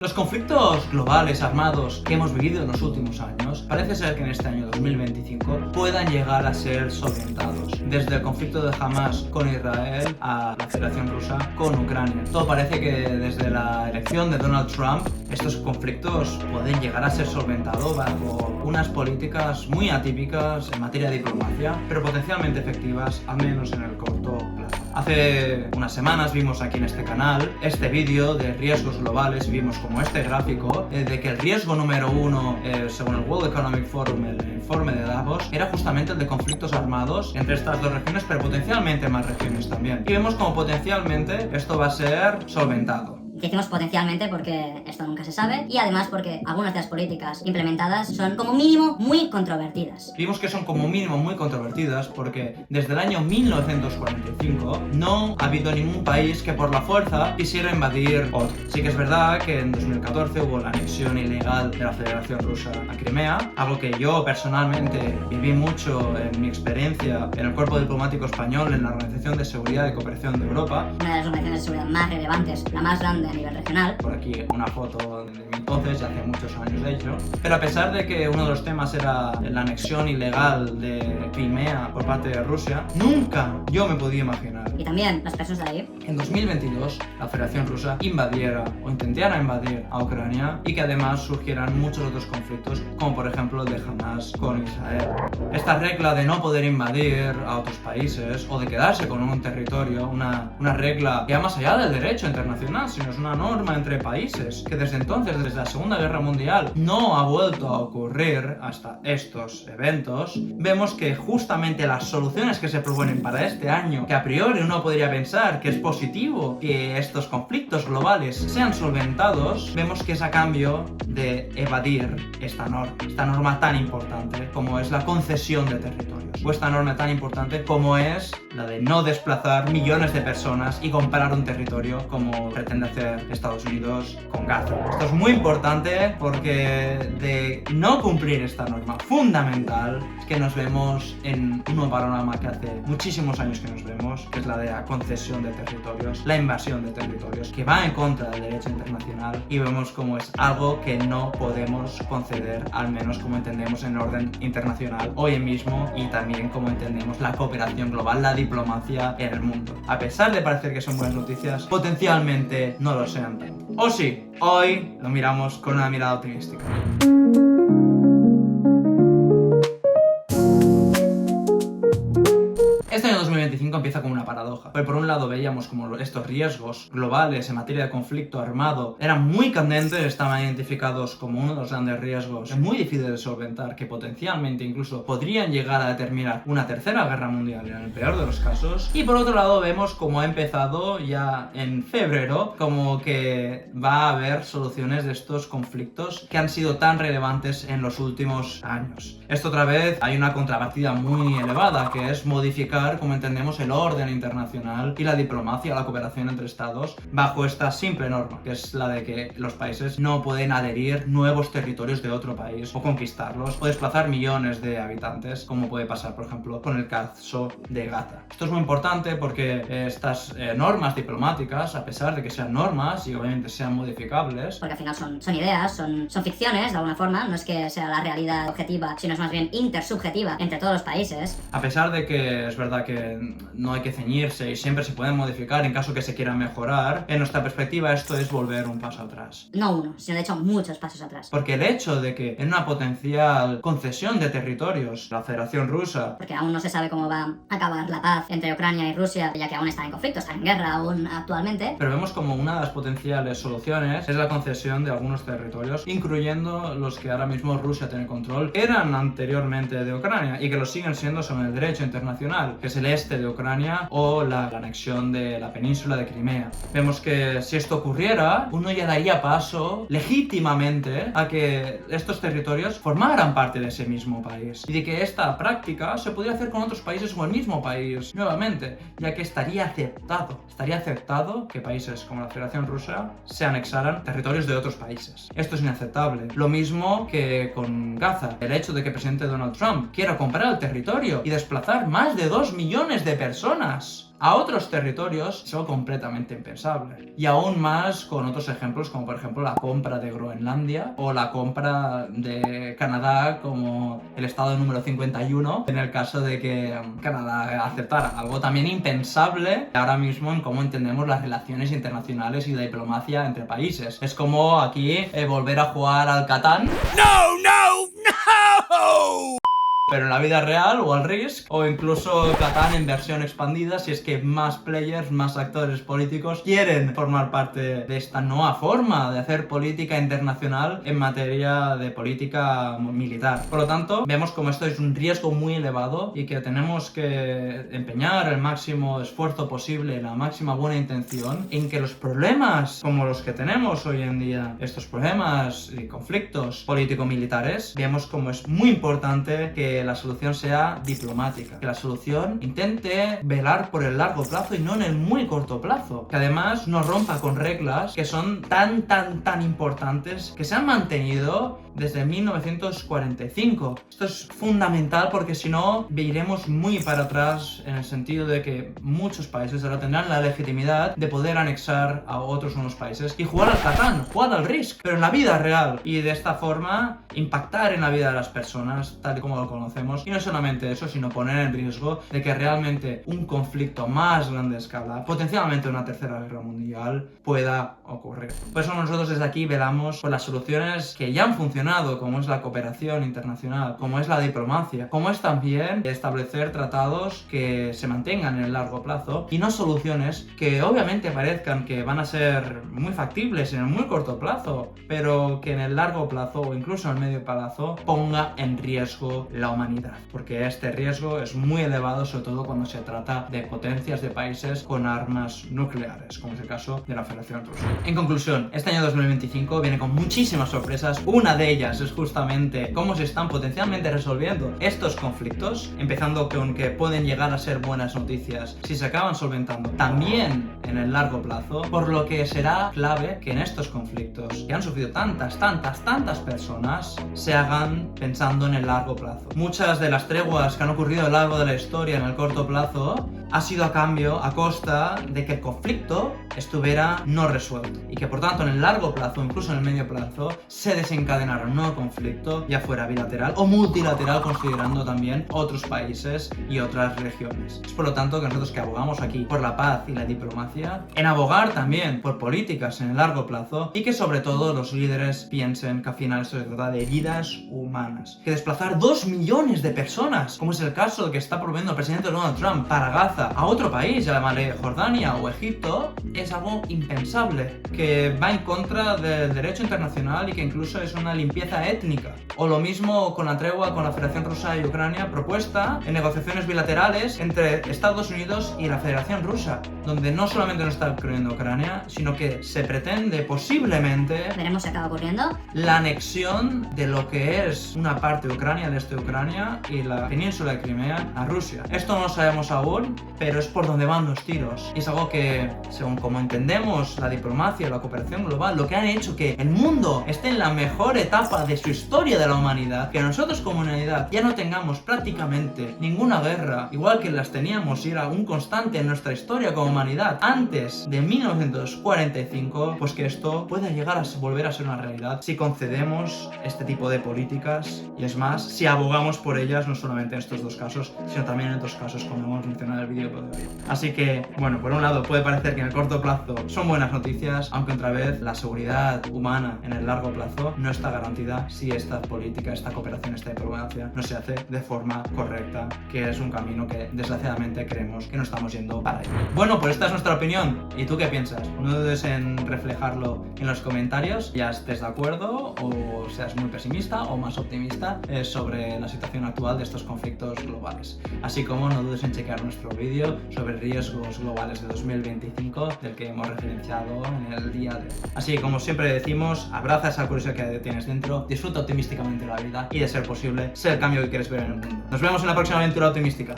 Los conflictos globales armados que hemos vivido en los últimos años parece ser que en este año 2025 puedan llegar a ser solventados. Desde el conflicto de Hamas con Israel a la Federación Rusa con Ucrania. Todo parece que desde la elección de Donald Trump estos conflictos pueden llegar a ser solventados bajo unas políticas muy atípicas en materia de diplomacia, pero potencialmente efectivas, al menos en el corto plazo. Hace unas semanas vimos aquí en este canal este vídeo de riesgos globales y vimos como este gráfico de que el riesgo número uno, según el World Economic Forum, el informe de Davos, era justamente el de conflictos armados entre estas dos regiones, pero potencialmente más regiones también. Y vemos como potencialmente esto va a ser solventado. Decimos potencialmente porque esto nunca se sabe y además porque algunas de las políticas implementadas son como mínimo muy controvertidas. Vimos que son como mínimo muy controvertidas porque desde el año 1945 no ha habido ningún país que por la fuerza quisiera invadir otro. Sí que es verdad que en 2014 hubo la anexión ilegal de la Federación Rusa a Crimea, algo que yo personalmente viví mucho en mi experiencia en el cuerpo diplomático español en la Organización de Seguridad y Cooperación de Europa. Una de las organizaciones de seguridad más relevantes, la más grande a nivel regional. Por aquí una foto de mi entonces, ya hace muchos años de hecho. Pero a pesar de que uno de los temas era la anexión ilegal de Crimea por parte de Rusia, nunca yo me podía imaginar. Y también las personas de ahí. En 2022 la Federación Rusa invadiera o intentara invadir a Ucrania y que además surgieran muchos otros conflictos, como por ejemplo el de Hamas con Israel. Esta regla de no poder invadir a otros países o de quedarse con un territorio, una regla que va más allá del derecho internacional, sino es una norma entre países que desde entonces, desde la Segunda Guerra Mundial, no ha vuelto a ocurrir hasta estos eventos. Vemos que justamente las soluciones que se proponen para este año, que a priori uno podría pensar que es positivo que estos conflictos globales sean solventados, vemos que es a cambio de evadir esta norma tan importante como es la concesión de territorios, o esta norma tan importante como es la de no desplazar millones de personas y comprar un territorio como pretende hacer Estados Unidos con Gaza. Esto es muy importante porque de no cumplir esta norma fundamental es que nos vemos en un nuevo panorama que hace muchísimos años que nos vemos, que es la de la concesión de territorios, la invasión de territorios, que va en contra del derecho internacional y vemos como es algo que no podemos conceder, al menos como entendemos en orden internacional hoy mismo y también como entendemos la cooperación global, la diplomacia en el mundo. A pesar de parecer que son buenas noticias, potencialmente no lo sean tanto. O sí, hoy lo miramos con una mirada optimística. Este año 2025 empieza con una paradoja. Por un lado veíamos como estos riesgos globales en materia de conflicto armado eran muy candentes, estaban identificados como uno de los grandes riesgos muy difíciles de solventar, que potencialmente incluso podrían llegar a determinar una tercera guerra mundial en el peor de los casos. Y por otro lado vemos como ha empezado ya en febrero, como que va a haber soluciones de estos conflictos que han sido tan relevantes en los últimos años. Esto otra vez hay una contrapartida muy elevada, que es modificar como entendemos el orden internacional y la diplomacia, la cooperación entre estados bajo esta simple norma, que es la de que los países no pueden adherir nuevos territorios de otro país o conquistarlos o desplazar millones de habitantes, como puede pasar por ejemplo con el caso de Gaza. Esto es muy importante porque estas normas diplomáticas, a pesar de que sean normas y obviamente sean modificables, porque al final son ideas, son ficciones de alguna forma, no es que sea la realidad objetiva, sino es más bien intersubjetiva entre todos los países. A pesar de que es verdad que no hay que ceñirse y siempre se pueden modificar en caso que se quieran mejorar, en nuestra perspectiva esto es volver un paso atrás. No uno, sino de hecho muchos pasos atrás. Porque el hecho de que en una potencial concesión de territorios la Federación Rusa, porque aún no se sabe cómo va a acabar la paz entre Ucrania y Rusia, ya que aún está en conflicto, está en guerra aún actualmente, pero vemos como una de las potenciales soluciones es la concesión de algunos territorios, incluyendo los que ahora mismo Rusia tiene control, eran anteriormente de Ucrania y que lo siguen siendo según el derecho internacional, que es el este de Ucrania o la anexión de la península de Crimea. Vemos que si esto ocurriera, uno ya daría paso legítimamente a que estos territorios formaran parte de ese mismo país y de que esta práctica se podría hacer con otros países o el mismo país nuevamente, ya que estaría aceptado que países como la Federación Rusa se anexaran territorios de otros países. Esto es inaceptable. Lo mismo que con Gaza. El hecho de que el presidente Donald Trump quiera comprar el territorio y desplazar más de 2 millones millones de personas a otros territorios, eso completamente impensable. Y aún más con otros ejemplos, como por ejemplo la compra de Groenlandia o la compra de Canadá como el estado número 51, en el caso de que Canadá aceptara. Algo también impensable ahora mismo en cómo entendemos las relaciones internacionales y la diplomacia entre países. Es como aquí volver a jugar al Catán. Pero en la vida real, o al Risk, o incluso Catán en versión expandida, si es que más players, más actores políticos quieren formar parte de esta nueva forma de hacer política internacional en materia de política militar. Por lo tanto, vemos como esto es un riesgo muy elevado y que tenemos que empeñar el máximo esfuerzo posible, la máxima buena intención en que los problemas como los que tenemos hoy en día, estos problemas y conflictos político-militares, vemos como es muy importante que la solución sea diplomática, que la solución intente velar por el largo plazo y no en el muy corto plazo, que además no rompa con reglas que son tan importantes que se han mantenido desde 1945. Esto es fundamental porque si no iremos muy para atrás en el sentido de que muchos países ahora tendrán la legitimidad de poder anexar a otros unos países y jugar al Catán, jugar al Risk, pero en la vida real, y de esta forma impactar en la vida de las personas tal y como lo conocemos. Y no solamente eso, sino poner en riesgo de que realmente un conflicto más grande escala, potencialmente una tercera guerra mundial, pueda ocurrir. Por eso nosotros desde aquí velamos por las soluciones que ya han funcionado, como es la cooperación internacional, como es la diplomacia, como es también establecer tratados que se mantengan en el largo plazo y no soluciones que obviamente parezcan que van a ser muy factibles en el muy corto plazo, pero que en el largo plazo o incluso en el medio plazo ponga en riesgo la humanidad, porque este riesgo es muy elevado, sobre todo cuando se trata de potencias de países con armas nucleares, como es el caso de la Federación Rusa. En conclusión, este año 2025 viene con muchísimas sorpresas. Una de ellas es justamente cómo se están potencialmente resolviendo estos conflictos, empezando con que pueden llegar a ser buenas noticias si se acaban solventando también en el largo plazo, por lo que será clave que en estos conflictos que han sufrido tantas personas se hagan pensando en el largo plazo. Muchas de las treguas que han ocurrido a lo largo de la historia en el corto plazo ha sido a costa de que el conflicto estuviera no resuelto y que por tanto en el largo plazo, incluso en el medio plazo, se desencadenara un nuevo conflicto, ya fuera bilateral o multilateral, considerando también otros países y otras regiones. Es por lo tanto que nosotros que abogamos aquí por la paz y la diplomacia, en abogar también por políticas en el largo plazo y que sobre todo los líderes piensen que al final esto se trata de vidas humanas, que desplazar 2 millones de personas, como es el caso de que está promoviendo el presidente Donald Trump para Gaza, a otro país, llamaré Jordania o Egipto, es algo impensable, que va en contra del derecho internacional y que incluso es una limpieza étnica. O lo mismo con la tregua con la Federación Rusa y Ucrania propuesta en negociaciones bilaterales entre Estados Unidos y la Federación Rusa, donde no solamente no está incluyendo Ucrania, sino que se pretende posiblemente, veremos si acaba ocurriendo, la anexión de lo que es una parte de Ucrania, el este de Ucrania y la península de Crimea a Rusia. Esto no lo sabemos aún, pero es por donde van los tiros. Y es algo que, según como entendemos la diplomacia y la cooperación global, lo que han hecho que el mundo esté en la mejor etapa de su historia de la humanidad, que nosotros como humanidad ya no tengamos prácticamente ninguna guerra, igual que las teníamos y era un constante en nuestra historia como humanidad antes de 1945, pues que esto pueda llegar a volver a ser una realidad si concedemos este tipo de políticas y es más, si abogamos por ellas no solamente en estos dos casos, sino también en otros casos como hemos mencionado en el vídeo de hoy. Así que, bueno, por un lado puede parecer que en el corto plazo son buenas noticias, aunque otra vez la seguridad humana en el largo plazo no está garantida si esta política, esta cooperación, esta diplomacia no se hace de forma correcta, que es un camino que desgraciadamente creemos que no estamos yendo para ello. Bueno, pues esta es nuestra opinión. ¿Y tú qué piensas? No dudes en reflejarlo en los comentarios, ya estés de acuerdo o seas muy pesimista o más optimista sobre la situación actual de estos conflictos globales. Así como no dudes en chequear nuestro vídeo sobre riesgos globales de 2025 del que hemos referenciado en el día de hoy. Así que como siempre decimos, abraza esa curiosidad que tienes dentro, disfruta optimísticamente la vida y de ser posible, ser el cambio que quieres ver en el mundo. Nos vemos en la próxima aventura optimística.